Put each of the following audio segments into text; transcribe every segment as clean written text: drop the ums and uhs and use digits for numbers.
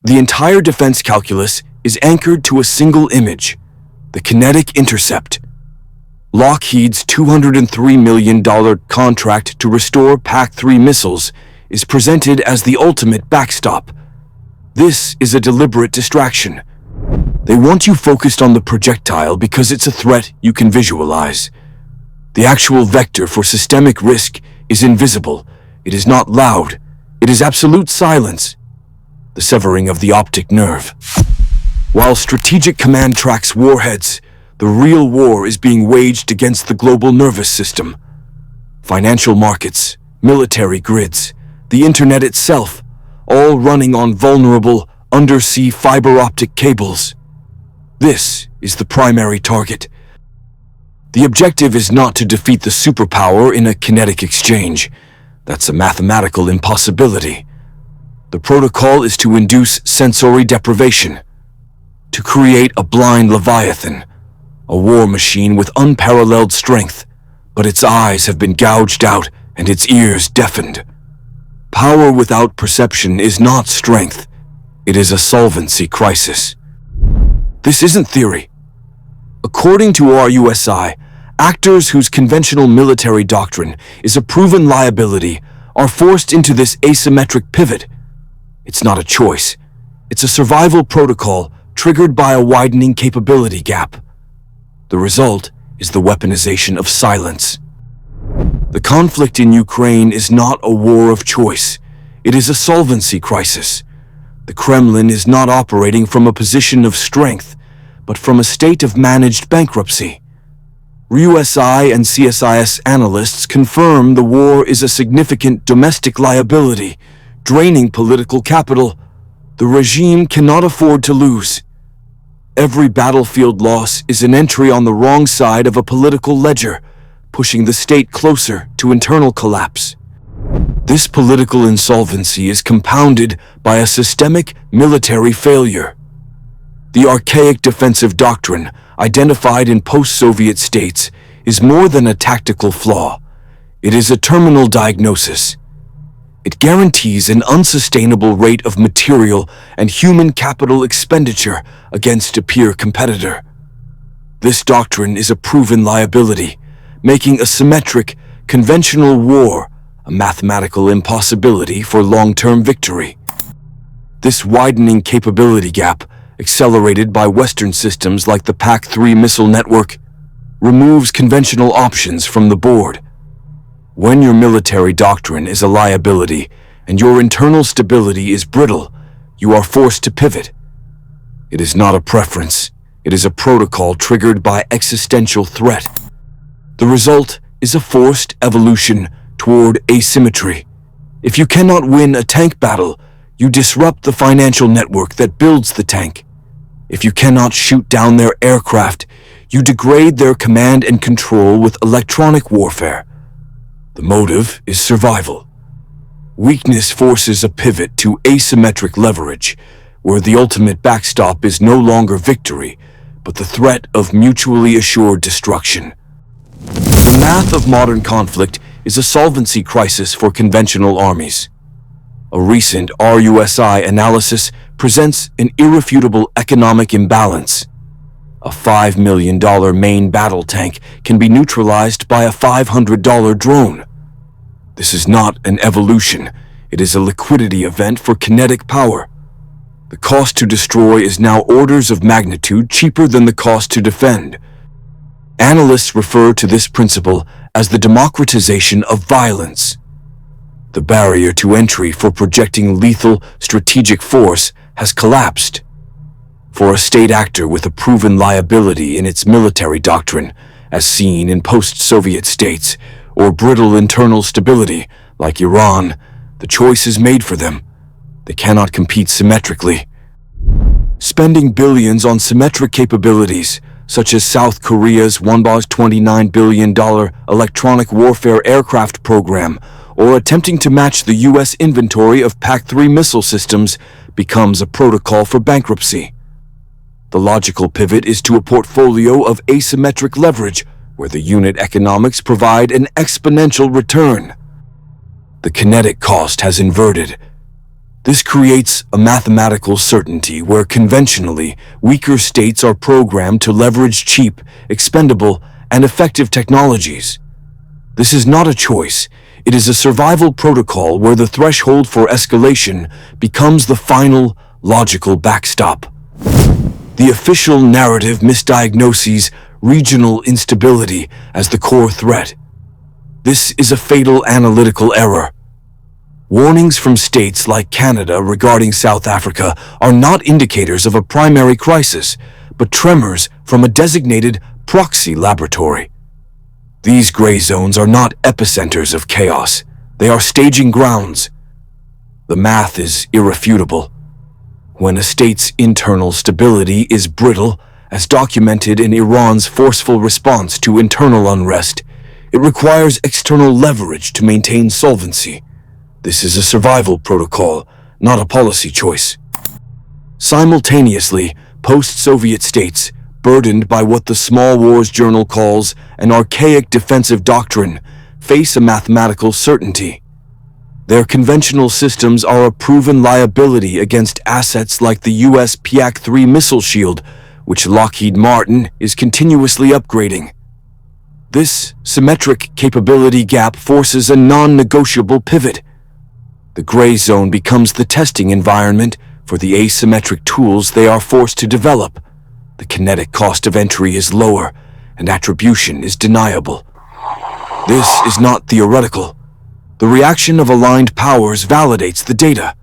The entire defense calculus is anchored to a single image, the kinetic intercept. Lockheed's $203 million contract to restore PAC-3 missiles is presented as the ultimate backstop. This is a deliberate distraction. They want you focused on the projectile because it's a threat you can visualize. The actual vector for systemic risk is invisible. It is not loud. It is absolute silence. The severing of the optic nerve. While strategic command tracks warheads, the real war is being waged against the global nervous system. Financial markets, military grids, the internet itself, all running on vulnerable, undersea fiber optic cables. This is the primary target. The objective is not to defeat the superpower in a kinetic exchange. That's a mathematical impossibility. The protocol is to induce sensory deprivation, to create a blind Leviathan, a war machine with unparalleled strength, but its eyes have been gouged out and its ears deafened. Power without perception is not strength. It is a solvency crisis. This isn't theory. According to RUSI, actors whose conventional military doctrine is a proven liability are forced into this asymmetric pivot. It's not a choice. It's a survival protocol triggered by a widening capability gap. The result is the weaponization of silence. The conflict in Ukraine is not a war of choice. It is a solvency crisis. The Kremlin is not operating from a position of strength, but from a state of managed bankruptcy. RUSI and CSIS analysts confirm the war is a significant domestic liability, draining political capital. The regime cannot afford to lose. Every battlefield loss is an entry on the wrong side of a political ledger, pushing the state closer to internal collapse. This political insolvency is compounded by a systemic military failure. The archaic defensive doctrine, identified in post-Soviet states, is more than a tactical flaw. It is a terminal diagnosis. It guarantees an unsustainable rate of material and human capital expenditure against a peer competitor. This doctrine is a proven liability, making a symmetric, conventional war a mathematical impossibility for long-term victory. This widening capability gap, accelerated by Western systems like the PAC-3 missile network, removes conventional options from the board. When your military doctrine is a liability and your internal stability is brittle, you are forced to pivot. It is not a preference. It is a protocol triggered by existential threat. The result is a forced evolution toward asymmetry. If you cannot win a tank battle, you disrupt the financial network that builds the tank. If you cannot shoot down their aircraft, you degrade their command and control with electronic warfare. The motive is survival. Weakness forces a pivot to asymmetric leverage, where the ultimate backstop is no longer victory, but the threat of mutually assured destruction. The math of modern conflict is a solvency crisis for conventional armies. A recent RUSI analysis presents an irrefutable economic imbalance. A $5 million main battle tank can be neutralized by a $500 drone. This is not an evolution. It is a liquidity event for kinetic power. The cost to destroy is now orders of magnitude cheaper than the cost to defend. Analysts refer to this principle as the democratization of violence. The barrier to entry for projecting lethal strategic force has collapsed. For a state actor with a proven liability in its military doctrine, as seen in post-Soviet states, or brittle internal stability, like Iran, the choice is made for them. They cannot compete symmetrically. Spending billions on symmetric capabilities, such as South Korea's Wonba's $29 billion electronic warfare aircraft program, or attempting to match the U.S. inventory of PAC-3 missile systems, becomes a protocol for bankruptcy. The logical pivot is to a portfolio of asymmetric leverage, where the unit economics provide an exponential return. The kinetic cost has inverted. This creates a mathematical certainty where conventionally weaker states are programmed to leverage cheap, expendable, and effective technologies. This is not a choice. It is a survival protocol where the threshold for escalation becomes the final, logical backstop. The official narrative misdiagnoses regional instability as the core threat. This is a fatal analytical error. Warnings from states like Canada regarding South Africa are not indicators of a primary crisis, but tremors from a designated proxy laboratory. These gray zones are not epicenters of chaos. They are staging grounds. The math is irrefutable. When a state's internal stability is brittle, as documented in Iran's forceful response to internal unrest, it requires external leverage to maintain solvency. This is a survival protocol, not a policy choice. Simultaneously, post-Soviet states, burdened by what the Small Wars Journal calls an archaic defensive doctrine, face a mathematical certainty. Their conventional systems are a proven liability against assets like the U.S. PAC-3 missile shield, which Lockheed Martin is continuously upgrading. This symmetric capability gap forces a non-negotiable pivot. The gray zone becomes the testing environment for the asymmetric tools they are forced to develop. The kinetic cost of entry is lower, and attribution is deniable. This is not theoretical. The reaction of aligned powers validates the data.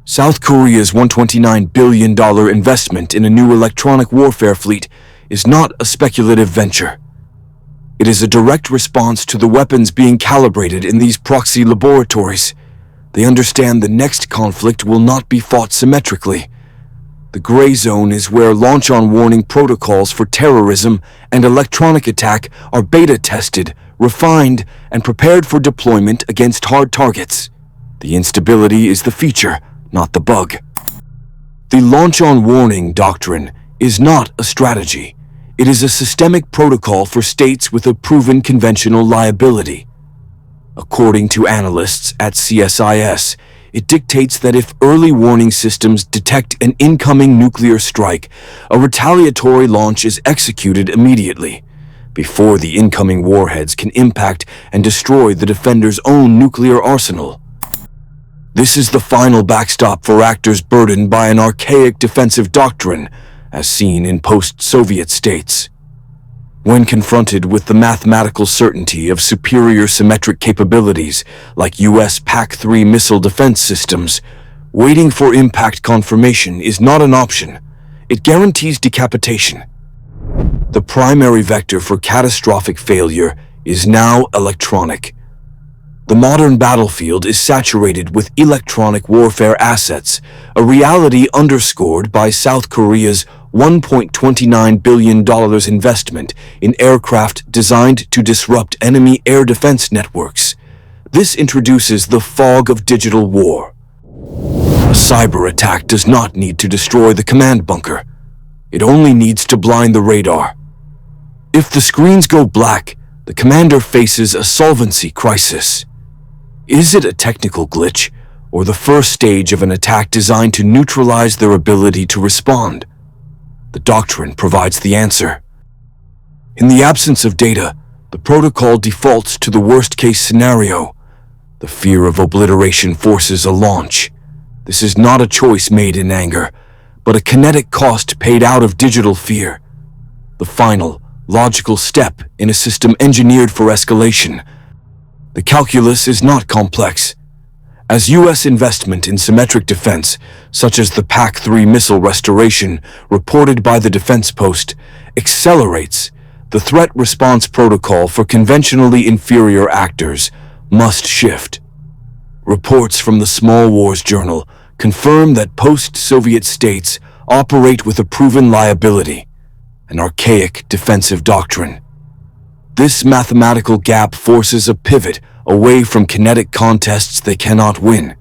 South Korea's $129 billion investment in a new electronic warfare fleet is not a speculative venture. It is a direct response to the weapons being calibrated in these proxy laboratories. They understand the next conflict will not be fought symmetrically. The gray zone is where launch-on-warning protocols for terrorism and electronic attack are beta-tested, refined, and prepared for deployment against hard targets. The instability is the feature, not the bug. The launch-on-warning doctrine is not a strategy. It is a systemic protocol for states with a proven conventional liability. According to analysts at CSIS, it dictates that if early warning systems detect an incoming nuclear strike, a retaliatory launch is executed immediately, before the incoming warheads can impact and destroy the defender's own nuclear arsenal. This is the final backstop for actors burdened by an archaic defensive doctrine, as seen in post-Soviet states. When confronted with the mathematical certainty of superior symmetric capabilities like U.S. PAC-3 missile defense systems, waiting for impact confirmation is not an option. It guarantees decapitation. The primary vector for catastrophic failure is now electronic. The modern battlefield is saturated with electronic warfare assets, a reality underscored by South Korea's $1.29 billion investment in aircraft designed to disrupt enemy air defense networks. This introduces the fog of digital war. A cyber attack does not need to destroy the command bunker. It only needs to blind the radar. If the screens go black, the commander faces a solvency crisis. Is it a technical glitch, or the first stage of an attack designed to neutralize their ability to respond? The doctrine provides the answer. In the absence of data, the protocol defaults to the worst-case scenario. The fear of obliteration forces a launch. This is not a choice made in anger, but a kinetic cost paid out of digital fear. The final, logical step in a system engineered for escalation. The calculus is not complex. As U.S. investment in symmetric defense, such as the PAC-3 missile restoration reported by the Defense Post, accelerates, the threat response protocol for conventionally inferior actors must shift. Reports from the Small Wars Journal confirm that post-Soviet states operate with a proven liability, an archaic defensive doctrine. This mathematical gap forces a pivot away from kinetic contests they cannot win.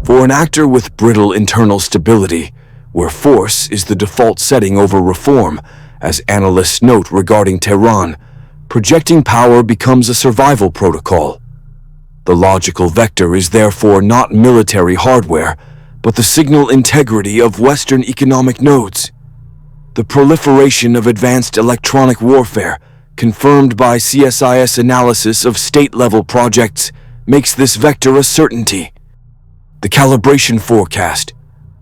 For an actor with brittle internal stability, where force is the default setting over reform, as analysts note regarding Tehran, projecting power becomes a survival protocol. The logical vector is therefore not military hardware, but the signal integrity of Western economic nodes. The proliferation of advanced electronic warfare, confirmed by CSIS analysis of state-level projects, makes this vector a certainty. The calibration forecast.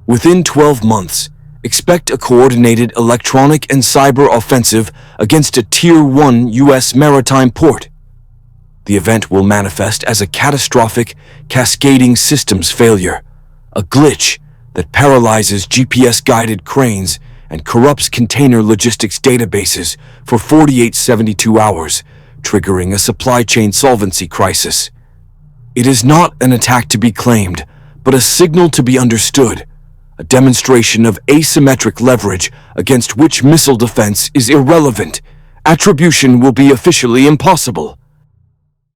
Within 12 months, expect a coordinated electronic and cyber offensive against a Tier 1 U.S. maritime port. The event will manifest as a catastrophic, cascading systems failure, a glitch that paralyzes GPS-guided cranes and corrupts container logistics databases for 48-72 hours, triggering a supply chain solvency crisis. It is not an attack to be claimed, but a signal to be understood, a demonstration of asymmetric leverage against which missile defense is irrelevant. Attribution will be officially impossible.